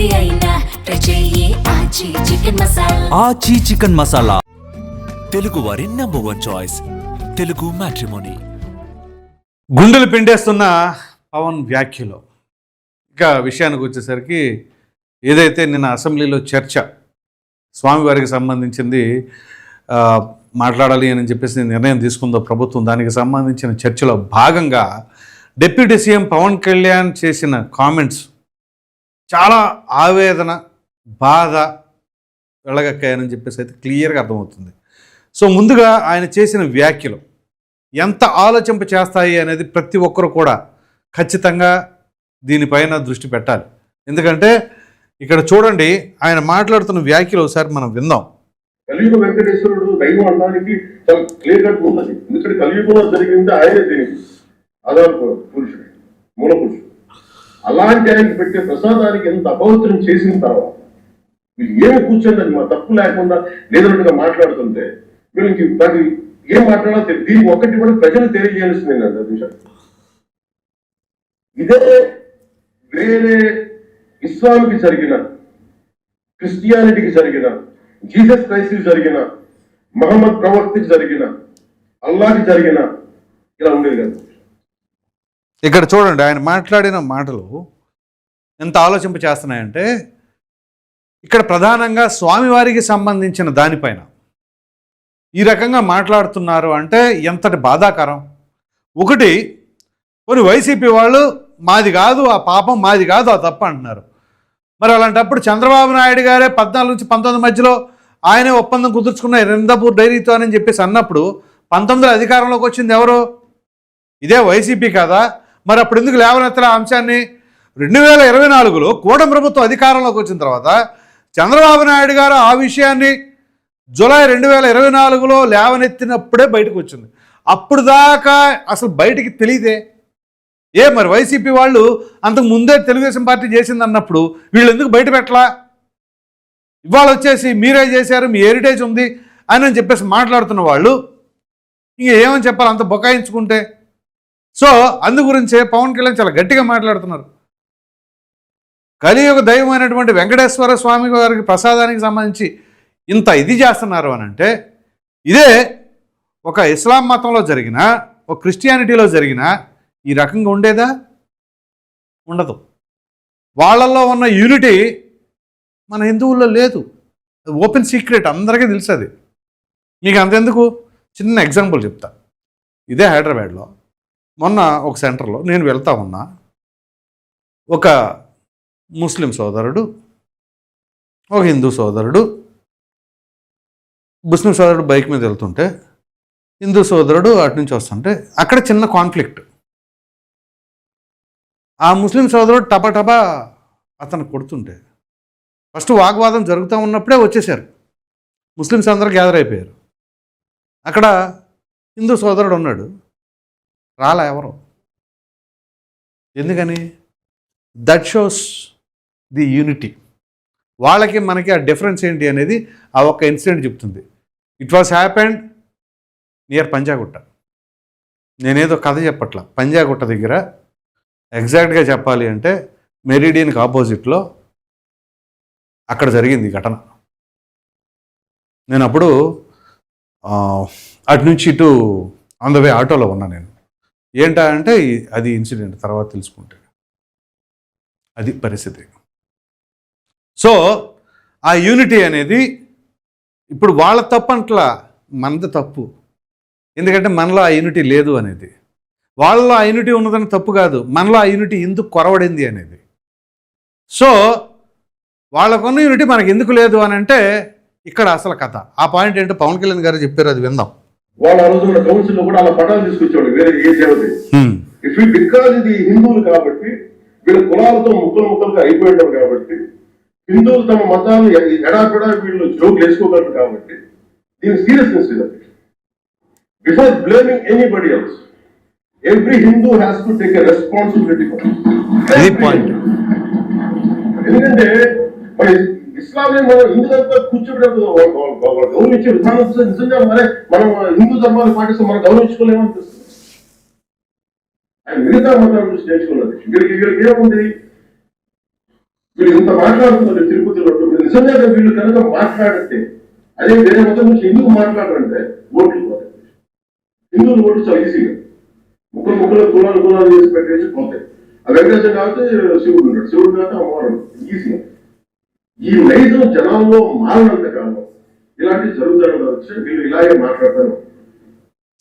ఏది అయినా ట్రై చెయ్యి ఆచి చికెన్ మసాలా. ఆచి చికెన్ మసాలా, తెలుగు వారి #1 చాయిస్, తెలుగు మ్యాట్రిమోనీ. గుండెలు పిండేస్తున్న పవన్ వ్యాఖ్యలు. ఇక విషయానికి వచ్చేసరికి ఏదైతే నిన్న అసెంబ్లీలో చర్చ స్వామివారికి సంబంధించింది మాట్లాడాలి అని చెప్పేసి నిర్ణయం తీసుకుందో ప్రభుత్వం, దానికి సంబంధించిన చర్చలో భాగంగా డిప్యూటీ సీఎం పవన్ కళ్యాణ్ చేసిన కామెంట్స్ చాలా ఆవేదన, బాధ వెళ్ళగక్కాయని చెప్పేసి అయితే క్లియర్గా అర్థమవుతుంది. సో ముందుగా ఆయన చేసిన వ్యాఖ్యలు ఎంత ఆలోచింప చేస్తాయి అనేది ప్రతి ఒక్కరు కూడా ఖచ్చితంగా దీనిపైన దృష్టి పెట్టాలి. ఎందుకంటే ఇక్కడ చూడండి, ఆయన మాట్లాడుతున్న వ్యాఖ్యలు ఒకసారి మనం విందాం. కలియుగ వెంకటేశ్వరుడు దైవం అనడానికి చాలా క్లియర్ కట్ ఉన్నది. ఎందుకంటే కలియుగంలో జరిగింది ఆయనే దీనికి ఆధార పురుషుడు, మూల పురుషుడు. అలాంటి ఆయనకి పెట్టే ప్రసాదానికి ఎంత అపవిత్రం చేసిన తర్వాత వీళ్ళు ఏమి కూర్చోండి మా తప్పు లేకుండా లేదన్నట్టుగా మాట్లాడుతుంటే వీళ్ళకి దానికి ఏం మాట్లాడాలో తెలియదు. దీనికి ఒక్కటి కూడా ప్రజలు తెలియజేయాల్సింది ఏంటంటే, ఇదే వేరే ఇస్లాంకి జరిగిన, క్రిస్టియానిటీకి జరిగిన, జీసస్ క్రైస్ట్కి జరిగిన, మహమ్మద్ ప్రవక్తకి జరిగిన, అల్లాకి జరిగిన ఇలా ఉండేది కదా. ఇక్కడ చూడండి, ఆయన మాట్లాడిన మాటలు ఎంత ఆలోచింప చేస్తున్నాయంటే, ఇక్కడ ప్రధానంగా స్వామివారికి సంబంధించిన దానిపైన ఈ రకంగా మాట్లాడుతున్నారు అంటే ఎంతటి బాధాకరం. ఒకటి, కొన్ని వైసీపీ వాళ్ళు మాది కాదు ఆ పాపం, మాది కాదు ఆ తప్ప అంటున్నారు. మరి అలాంటప్పుడు చంద్రబాబు నాయుడు గారే 14 నుంచి 19 మధ్యలో ఆయనే ఒప్పందం కుదుర్చుకున్న రిందాపూర్ డైరీతో అని చెప్పేసి అన్నప్పుడు 19లో అధికారంలోకి వచ్చింది ఎవరు? ఇదే వైసీపీ కదా. మరి అప్పుడు ఎందుకు లేవనెత్తల అంశాన్ని? 2024లో కూటమి ప్రభుత్వం అధికారంలోకి వచ్చిన తర్వాత చంద్రబాబు నాయుడు గారు ఆ విషయాన్ని జూలై 2024లో లేవనెత్తినప్పుడే బయటకు వచ్చింది. అప్పుడు దాకా అసలు బయటికి తెలియదే. మరి వైసీపీ వాళ్ళు అంతకు ముందే తెలుగుదేశం పార్టీ చేసింది అన్నప్పుడు వీళ్ళు ఎందుకు బయట పెట్టలా? ఇవాళ వచ్చేసి మీరే చేశారు, మీ హెరిటేజ్ ఉంది అని చెప్పేసి మాట్లాడుతున్న వాళ్ళు ఇంక ఏమని చెప్పాలి అంత బొకాయించుకుంటే? సో అందు గురించే పవన్ కళ్యాణ్ చాలా గట్టిగా మాట్లాడుతున్నారు. కలియుగ దైవమైనటువంటి వెంకటేశ్వర స్వామి వారికి ప్రసాదానికి సంబంధించి ఇంత ఇది చేస్తున్నారు అని అంటే, ఇదే ఒక ఇస్లాం మతంలో జరిగిన, ఒక క్రిస్టియానిటీలో జరిగిన ఈ రకంగా ఉండేదా? ఉండదు. వాళ్ళల్లో ఉన్న యూనిటీ మన హిందువుల్లో లేదు. ఓపెన్ సీక్రెట్, అందరికీ తెలుసు అది. మీకు అంతెందుకు, చిన్న ఎగ్జాంపుల్ చెప్తా. ఇదే హైదరాబాద్లో మొన్న ఒక సెంటర్లో నేను వెళ్తా ఉన్నా, ఒక ముస్లిం సోదరుడు, ఒక హిందూ సోదరుడు, ముస్లిం సోదరుడు బైక్ మీద వెళ్తుంటే హిందూ సోదరుడు అటు నుంచి వస్తుంటే అక్కడ చిన్న కాన్ఫ్లిక్ట్. ఆ ముస్లిం సోదరుడు టపా అతను కొడుతుంటే ఫస్ట్ వాగ్వాదం జరుగుతూ ఉన్నప్పుడే వచ్చేసారు. ముస్లిమ్స్ అందరూ గ్యాదర్ అయిపోయారు. అక్కడ హిందూ సోదరుడు ఉన్నాడు, రాలా ఎవరు. ఎందుకని? That shows the unity. వాళ్ళకి మనకి ఆ డిఫరెన్స్ ఏంటి అనేది ఆ ఒక్క ఇన్సిడెంట్ చెప్తుంది. It was happened near Panjagutta. నేనేదో కథ చెప్పట్లా. పంజాగుట్ట దగ్గర ఎగ్జాక్ట్గా చెప్పాలి అంటే మెరిడియన్కి ఆపోజిట్లో అక్కడ జరిగింది ఘటన. నేను అప్పుడు అటు నుంచి ఇటు ఆన్ ద వే ఆటోలో ఉన్నా. నేను ఏంటా అంటే అది ఇన్సిడెంట్ తర్వాత తెలుసుకుంటే అది పరిస్థితి. సో ఆ యూనిటీ అనేది ఇప్పుడు వాళ్ళ తప్పు అంట్లా, మనది తప్పు. ఎందుకంటే మనలో ఆ యూనిటీ లేదు అనేది. వాళ్ళలో ఆ యూనిటీ ఉన్నదని తప్పు కాదు, మనలో ఆ యూనిటీ ఎందుకు కొరవడింది అనేది. సో వాళ్ళకున్న యూనిటీ మనకి ఎందుకు లేదు అని అంటే ఇక్కడ అసలు కథ. ఆ పాయింట్ ఏంటో పవన్ కళ్యాణ్ గారు చెప్పారు, అది విందాం. వాళ్ళ ఆ రోజు మన కౌన్సిల్లో కూడా అలా పటాలు తీసుకొచ్చాడు, వేరే ఏ దేవత. ఇఫ్ బికాజ్ ఇది హిందువులు కాబట్టి, వీళ్ళ కులాలతో ముక్కలుగా అయిపోయింటారు కాబట్టి, హిందువులు తమ మతాన్ని ఎడాపెడా వీళ్ళు జోకులు వేసుకోగలరు కాబట్టి దీని సీరియస్నెస్ ఇది. Before blaming anybody else, every Hindu has to take a responsibility for it. ఎందుకంటే మరి ఇస్లాంని మనం హిందువులంతా కూర్చోబెట్టు గౌరవించే విధానం నిజంగా మనం హిందూ ధర్మాన్ని పాటిస్తే మనం గౌరవించుకోలేమనిపిస్తుంది. ఆయన మిగతా మతాల నుంచి నేర్చుకున్నది. వీళ్ళకి ఏముంది? వీళ్ళు ఇంత మాట్లాడుతున్నారు తిరుపతిలో, నిజంగా వీళ్ళు కనుక మాట్లాడితే అదే వేరే మతం నుంచి ఎందుకు మాట్లాడారంటే ఓట్లు పోతాయి. హిందువులు ఓట్లు చాలా ఈజీగా ముక్కలు కులాలు చేసి పెట్టేసి పోతాయి. ఆ వెంకటేశ్వర కాబట్టి శివుడు ఉంటాడు, శివుడు కాబట్టి అమ్మవారు ఈజీగా. ఈ నైజం జనాల్లో మారినంత కాలం ఇలాంటివి జరుగుతారు వచ్చి వీళ్ళు ఇలాగే మాట్లాడతారు.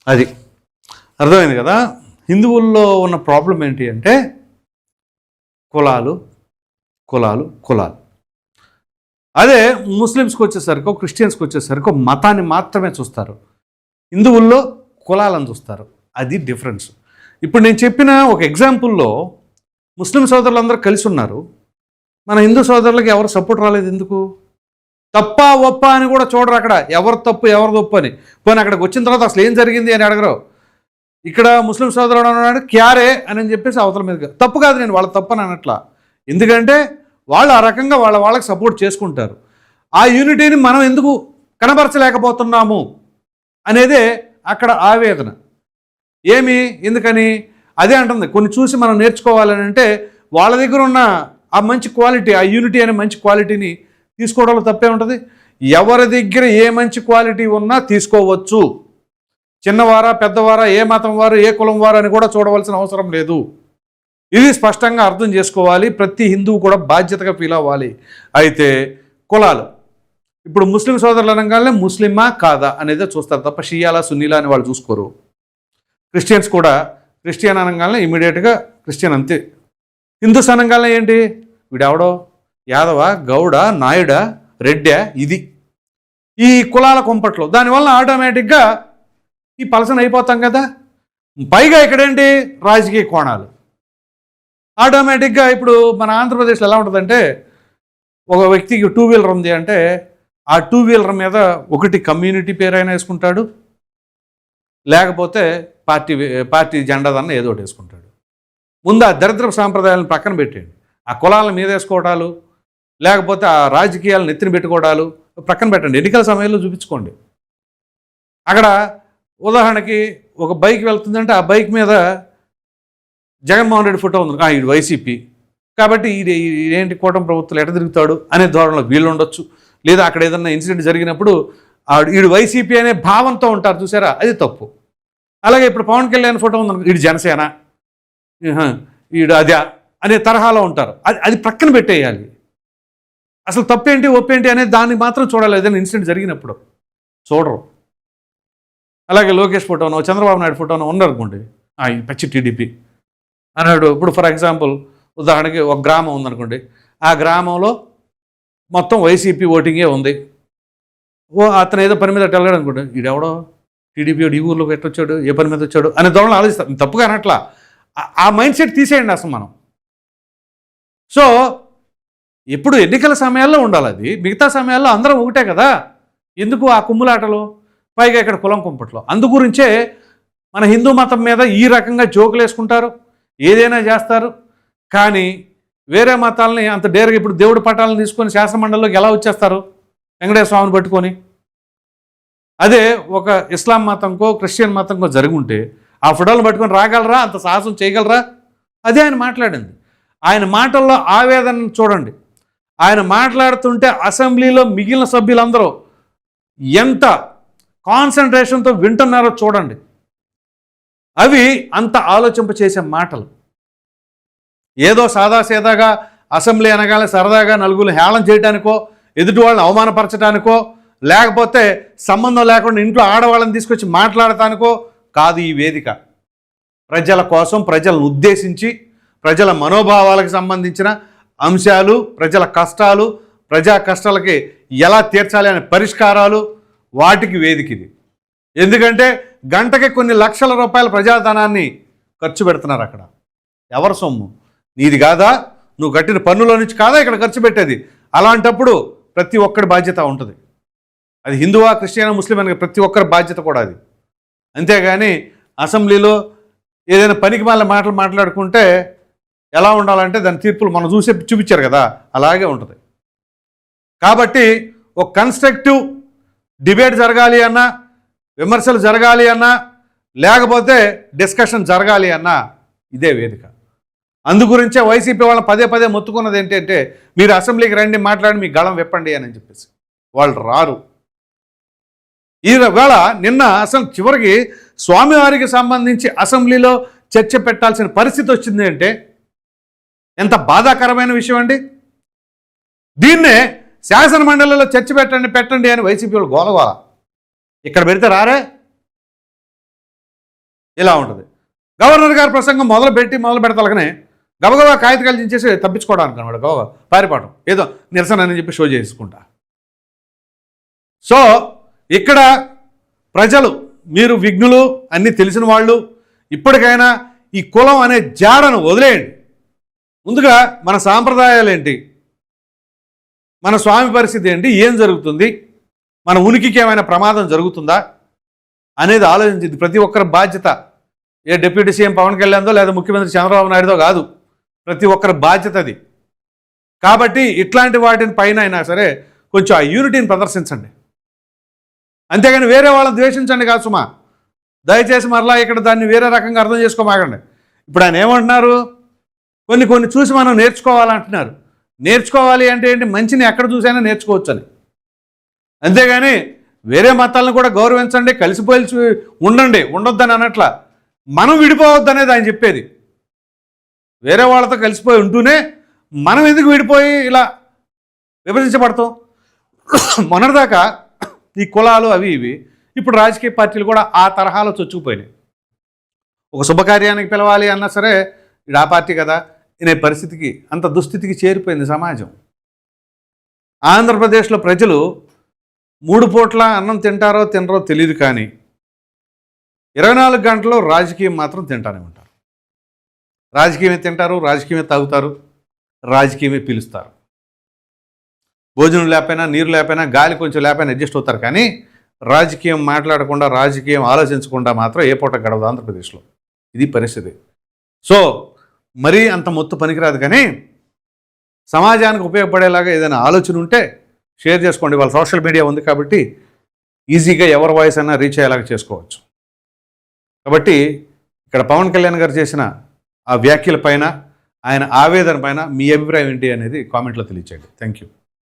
అది అర్థమైంది కదా. హిందువుల్లో ఉన్న ప్రాబ్లం ఏంటి అంటే కులాలు కులాలు కులాలు. అదే ముస్లిమ్స్కి వచ్చేసరికి, క్రిస్టియన్స్కి వచ్చేసరికి మతాన్ని మాత్రమే చూస్తారు. హిందువుల్లో కులాలను చూస్తారు. అది డిఫరెన్స్. ఇప్పుడు నేను చెప్పిన ఒక ఎగ్జాంపుల్లో ముస్లిం సోదరులందరూ కలిసి ఉన్నారు. మన హిందూ సోదరులకి ఎవరు సపోర్ట్ రాలేదు. ఎందుకు? తప్ప ఒప్ప అని కూడా చూడరు అక్కడ. ఎవరు తప్పు ఎవరు తప్పు అని. పోనీ అక్కడికి వచ్చిన తర్వాత అసలు ఏం జరిగింది అని అడగరు. ఇక్కడ ముస్లిం సోదరుడు అన్నాడు క్యారే అని చెప్పేసి అవతల మీద తప్పు కాదు, నేను వాళ్ళ తప్పు అని అనట్లా. ఎందుకంటే వాళ్ళు ఆ రకంగా వాళ్ళకి సపోర్ట్ చేసుకుంటారు. ఆ యూనిటీని మనం ఎందుకు కనబరచలేకపోతున్నాము అనేదే అక్కడ ఆవేదన. ఎందుకని అదే అంటుంది. కొన్ని చూసి మనం నేర్చుకోవాలని అంటే వాళ్ళ దగ్గర ఉన్న ఆ మంచి క్వాలిటీ, ఆ యూనిటీ అనే మంచి క్వాలిటీని తీసుకోవడంలో తప్పే ఉంటుంది. ఎవరి దగ్గర ఏ మంచి క్వాలిటీ ఉన్నా తీసుకోవచ్చు. చిన్నవారా పెద్దవారా, ఏ మతం వారు ఏ కులం వారు అని కూడా చూడవలసిన అవసరం లేదు. ఇది స్పష్టంగా అర్థం చేసుకోవాలి. ప్రతి హిందువు కూడా బాధ్యతగా ఫీల్ అవ్వాలి. అయితే కులాలు ఇప్పుడు ముస్లిం సోదరులు అనగానే ముస్లిమా కాదా అనేదే చూస్తారు తప్ప షియాలా సున్నీలా అని వాళ్ళు చూసుకోరు. క్రిస్టియన్స్ కూడా క్రిస్టియన్ అనగానే ఇమీడియట్గా క్రిస్టియన్ అంతే. హిందూస్ అనగానే ఏంటి, వీడెవడో యాదవ గౌడ నాయుడ రెడ్డా, ఇది ఈ కులాల కుంపట్లో. దానివల్ల ఆటోమేటిక్గా ఈ పలసన అయిపోతాం కదా. పైగా ఇక్కడేంటి రాజకీయ కోణాలు. ఆటోమేటిక్గా ఇప్పుడు మన ఆంధ్రప్రదేశ్లో ఎలా ఉంటుందంటే ఒక వ్యక్తికి 2 వీలర్ ఉంది అంటే ఆ 2 వీలర్ మీద ఒకటి కమ్యూనిటీ పేరైనా వేసుకుంటాడు, లేకపోతే పార్టీ జెండాదన్న ఏదో ఒకటి వేసుకుంటాడు. ముందు ఆ దరిద్ర సాంప్రదాయాలను పక్కన పెట్టండి. ఆ కులాలను మీద వేసుకోవడాలు, లేకపోతే ఆ రాజకీయాలను నెత్తిన పెట్టుకోవడాలు పక్కన పెట్టండి. ఎన్నికల సమయంలో చూపించుకోండి. అక్కడ ఉదాహరణకి ఒక బైక్ వెళ్తుందంటే ఆ బైక్ మీద జగన్మోహన్ రెడ్డి ఫోటో ఉంది, ఇది వైసీపీ కాబట్టి ఇదేంటి కూటమి ప్రభుత్వం ఎట తిరుగుతాడు అనే ధోరణిలో వీళ్ళు ఉండొచ్చు. లేదా అక్కడ ఏదన్నా ఇన్సిడెంట్ జరిగినప్పుడు ఈడు వైసీపీ అనే భావంతో ఉంటారు చూసారా, అది తప్పు. అలాగే ఇప్పుడు పవన్ కళ్యాణ్ ఫోటో ఉంది, ఈడు జనసేన, ఈడు అదే అనే తరహాలో ఉంటారు. అది ప్రక్కన పెట్టేయాలి. అసలు తప్పేంటి ఒప్పేంటి అనేది దాన్ని మాత్రం చూడాలి. ఏదైనా ఇన్సిడెంట్ జరిగినప్పుడు చూడరు. అలాగే లోకేష్ ఫోటోనో చంద్రబాబు నాయుడు ఫోటోనో ఉన్నారనుకోండి, ఈ పచ్చి టీడీపీ అన్నాడు. ఇప్పుడు ఫర్ ఎగ్జాంపుల్ ఉదాహరణకి ఒక గ్రామం ఉందనుకోండి, ఆ గ్రామంలో మొత్తం వైసీపీ ఓటింగే ఉంది. అతను ఏదో పని మీద వెళ్ళాడు అనుకోండి, ఈడెవడో టీడీపీ ఈ ఊర్లోకి ఎట్టొచ్చాడు, ఏ పని మీద వచ్చాడు అనే ధోరణి ఆలోచిస్తాం. తప్పుగా అనట్లా. ఆ మైండ్ సెట్ తీసేయండి అసలు మనం. సో ఎప్పుడు ఎన్నికల సమయాల్లో ఉండాలి అది. మిగతా సమయాల్లో అందరం ఒకటే కదా. ఎందుకు ఆ కుమ్ములాటలు, పైగా ఇక్కడ కులం కుంపట్లో. అందుగురించే మన హిందూ మతం మీద ఈ రకంగా జోకులు వేసుకుంటారు, ఏదైనా చేస్తారు. కానీ వేరే మతాలని అంత డేరుగా ఇప్పుడు దేవుడి పటాలను తీసుకొని శాసనమండలిలోకి ఎలా వచ్చేస్తారు వెంకటేశ్వర స్వామిని పట్టుకొని? అదే ఒక ఇస్లాం మతంకో క్రిస్టియన్ మతంకో జరిగి ఉంటే ఆ ఫోటోలు పట్టుకొని రాగలరా, అంత సాహసం చేయగలరా? అదే ఆయన మాట్లాడింది. ఆయన మాటల్లో ఆవేదన చూడండి. ఆయన మాట్లాడుతుంటే అసెంబ్లీలో మిగిలిన సభ్యులందరూ ఎంత కాన్సన్ట్రేషన్తో వింటున్నారో చూడండి. అవి అంత ఆలోచింప చేసే మాటలు. ఏదో సాదాసీదాగా అసెంబ్లీ అనగానే సరదాగా నలుగురు హేళన చేయడానికో, ఎదుటి వాళ్ళని అవమానపరచడానికో, లేకపోతే సంబంధం లేకుండా ఇంట్లో ఆడవాళ్ళని తీసుకొచ్చి మాట్లాడటానికో కాదు ఈ వేదిక. ప్రజల కోసం, ప్రజలను ఉద్దేశించి, ప్రజల మనోభావాలకు సంబంధించిన అంశాలు, ప్రజల కష్టాలు, ప్రజా కష్టాలకి ఎలా తీర్చాలి అనే పరిష్కారాలు, వాటికి వేదిక ఇది. ఎందుకంటే గంటకి కొన్ని లక్షల రూపాయల ప్రజాధనాన్ని ఖర్చు పెడుతున్నారు అక్కడ. ఎవరి సొమ్ము? నీది కాదా? నువ్వు కట్టిన పన్నులో నుంచి కాదా ఇక్కడ ఖర్చు పెట్టేది? అలాంటప్పుడు ప్రతి ఒక్కరి బాధ్యత ఉంటుంది. అది హిందువా క్రిస్టియనా ముస్లిం అని ప్రతి ఒక్కరి బాధ్యత కూడా అది. అంతేగాని అసెంబ్లీలో ఏదైనా పనికి మాల మాటలు మాట్లాడుకుంటే ఎలా ఉండాలంటే దాని తీర్పులు మనం చూపించారు కదా, అలాగే ఉంటుంది. కాబట్టి ఒక కన్స్ట్రక్టివ్ డిబేట్ జరగాలి అన్నా, విమర్శలు జరగాలి అన్నా, లేకపోతే డిస్కషన్ జరగాలి అన్నా ఇదే వేదిక. అందుగురించే వైసీపీ వాళ్ళని పదే పదే మొత్తుకున్నది ఏంటంటే మీరు అసెంబ్లీకి రండి, మాట్లాడి మీ గళం విప్పండి అని చెప్పేసి. వాళ్ళు రారు. ఈవేళ నిన్న అసలు చివరికి స్వామివారికి సంబంధించి అసెంబ్లీలో చర్చ పెట్టాల్సిన పరిస్థితి వచ్చింది అంటే ఎంత బాధాకరమైన విషయం అండి. దీన్నే శాసన మండలిలో చర్చ పెట్టండి అని వైసీపీ వాళ్ళు గోలగోల. ఇక్కడ పెడితే రారే, ఇలా ఉంటుంది. గవర్నర్ గారి ప్రసంగం మొదలు పెడతాలకనే గబగబా కాగితాలు దించేసి తప్పించుకోవడానికి అనమాట, గబగబా పారిపోవడం, ఏదో నిరసన అని చెప్పి షో చేసుకుంటా. సో ఇక్కడ ప్రజలు, మీరు విఘ్నులు, అన్నీ తెలిసిన వాళ్ళు, ఇప్పటికైనా ఈ కులం అనే జాడను వదిలేయండి. ముందుగా మన సాంప్రదాయాలు ఏంటి, మన స్వామి పరిస్థితి ఏంటి, ఏం జరుగుతుంది, మన ఉనికికి ఏమైనా ప్రమాదం జరుగుతుందా అనేది ఆలోచించింది. ప్రతి ఒక్కరి బాధ్యత. ఏ డిప్యూటీ సీఎం పవన్ కళ్యాణ్దో లేదా ముఖ్యమంత్రి చంద్రబాబు నాయుడుదో కాదు, ప్రతి ఒక్కరి బాధ్యత అది. కాబట్టి ఇట్లాంటి వాటిని పైన అయినా సరే కొంచెం ఆ యూనిటీని ప్రదర్శించండి, అంతేగాని వేరే వాళ్ళని ద్వేషించండి కాదు సుమా. దయచేసి మరలా ఇక్కడ దాన్ని వేరే రకంగా అర్థం చేసుకోమాకండి. ఇప్పుడు ఆయన ఏమంటున్నారు, కొన్ని చూసి మనం నేర్చుకోవాలంటున్నారు. నేర్చుకోవాలి అంటే ఏంటి, మంచిని ఎక్కడ చూసైనా నేర్చుకోవచ్చు అని. అంతేగాని వేరే మతాలను కూడా గౌరవించండి, కలిసిపోయి ఉండండి, ఉండొద్దని అనట్లా. మనం విడిపోవద్దు అనేది ఆయన చెప్పేది. వేరే వాళ్ళతో కలిసిపోయి ఉంటూనే మనం ఎందుకు విడిపోయి ఇలా విభజించబడతాం? మొన్నటిదాకా ఈ కులాలు అవి ఇవి, ఇప్పుడు రాజకీయ పార్టీలు కూడా ఆ తరహాలో చొచ్చుకుపోయినాయి. ఒక శుభకార్యానికి పిలవాలి అన్నా సరే ఇది ఆ పార్టీ కదా అనే పరిస్థితికి, అంత దుస్థితికి చేరిపోయింది సమాజం. ఆంధ్రప్రదేశ్లో ప్రజలు 3 పూట్ల అన్నం తింటారో తినరో తెలియదు, కానీ 24 గంటలు రాజకీయం మాత్రం తింటానే ఉంటారు. రాజకీయమే తింటారు, రాజకీయమే తాగుతారు, రాజకీయమే పిలుస్తారు. భోజనం లేకపోయినా, నీరు లేకపోయినా, గాలి కొంచెం లేకపోయినా అడ్జస్ట్ అవుతారు, కానీ రాజకీయం మాట్లాడకుండా, రాజకీయం ఆలోచించకుండా మాత్రం ఏ పూట గడవదు ఆంధ్రప్రదేశ్లో. ఇది పరిస్థితి. సో మరీ అంత మొత్తు పనికిరాదు, కానీ సమాజానికి ఉపయోగపడేలాగా ఏదైనా ఆలోచన ఉంటే షేర్ చేసుకోండి. వాళ్ళ సోషల్ మీడియా ఉంది కాబట్టి ఈజీగా ఎవరి వాయిస్ అయినా రీచ్ అయ్యేలాగా చేసుకోవచ్చు. కాబట్టి ఇక్కడ పవన్ కళ్యాణ్ గారు చేసిన ఆ వ్యాఖ్యల పైన, ఆయన ఆవేదన పైన మీ అభిప్రాయం ఏంటి అనేది కామెంట్లో తెలియచేయండి. Thank you.